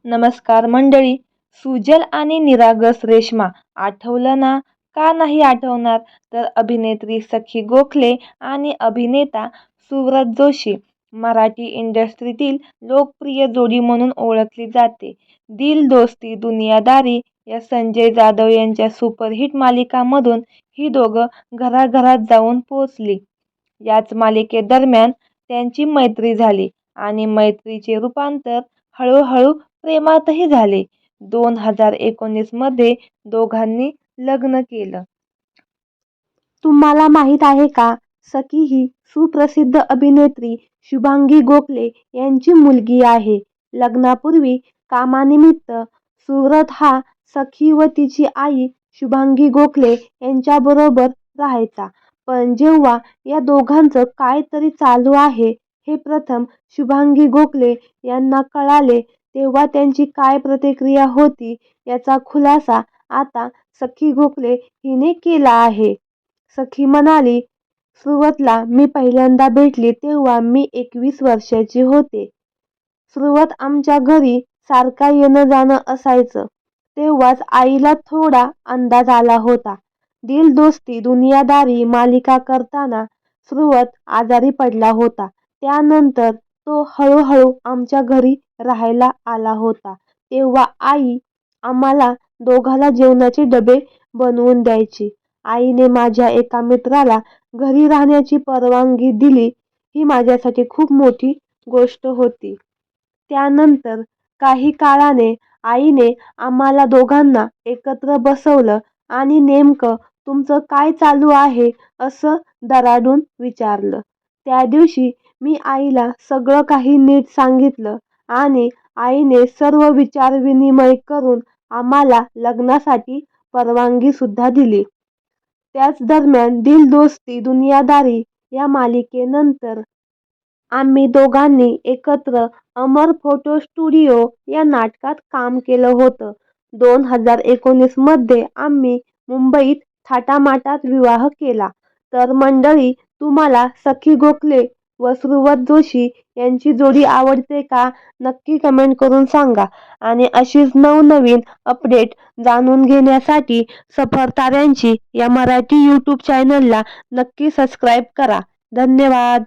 नमस्कार मंडळी. सुजल आणि निरागस रेश्मा आठवलं ना? का नाही आठवणार? तर अभिनेत्री सखी गोखले आणि अभिनेता सुव्रत जोशी मराठी इंडस्ट्रीतील लोकप्रिय जोडी म्हणून ओळखली जाते. दिल दोस्ती दुनियादारी या संजय जाधव यांच्या सुपरहिट मालिकांमधून ही दोघं घराघरात जाऊन पोहोचली. याच मालिकेदरम्यान त्यांची मैत्री झाली आणि मैत्रीचे रूपांतर हळूहळू प्रेमातही झाले. 2019 मध्ये दोघांनी लग्न केलं. तुम्हाला माहीत आहे का? सखी ही सुप्रसिद्ध अभिनेत्री शुभांगी गोखले यांची मुलगी आहे. लग्नापूर्वी कामानिमित्त सुव्रत हा सखी व तिची आई शुभांगी गोखले यांच्याबरोबर राहायचा. पण जेव्हा या दोघांचं काय तरी चालू आहे हे प्रथम शुभांगी गोखले यांना कळाले, तेव्हा त्यांची काय प्रतिक्रिया होती याचा खुलासा आता सखी गोखले हिने केला आहे. सखी म्हणाली, सुव्रतला मी पहिल्यांदा भेटली तेव्हा मी 21 वर्षाची होते. सुव्रत आमच्या घरी सारखा येणं जाणं असायचं. तेव्हाच आईला थोडा अंदाज आला होता. दिल दोस्ती दुनियादारी मालिका करताना सुव्रत आजारी पडला होता. त्यानंतर तो हळूहळू आमच्या घरी राहायला आला होता. तेव्हा आई आम्हाला दोघांना जेवणाचे डबे बनवून द्यायची. आईने माझ्या एका मित्राला घरी राहण्याची परवानगी दिली. ही माझ्यासाठी खूप मोठी गोष्ट होती. त्यानंतर काही काळाने आईने आम्हाला दोघांना एकत्र बसवलं आणि नेमकं तुमचं काय चालू आहे असं दराडून विचारलं. त्या दिवशी मी आईला सगळं काही नीट सांगितलं आणि आईने सर्व विचारविनिमय करून आम्हाला लग्नासाठी परवानगी सुद्धा दिली. त्याच दरम्यान दिल दोस्ती दुनियादारी या मालिकेनंतर आम्ही दोघांनी एकत्र अमर फोटो स्टुडिओ या नाटकात काम केलं होतं. 2019 मध्ये आम्ही मुंबईत थाटामाटात विवाह केला. तर मंडळी, तुम्हाला सखी गोखले व सुव्रत जोशी यांची जोडी आवडते का? नक्की कमेंट करून सांगा. आणि अशीच नवनवीन अपडेट जाणून घेण्यासाठी सफर ताऱ्यांची या मराठी यूट्यूब चॅनलला नक्की सबस्क्राईब करा. धन्यवाद.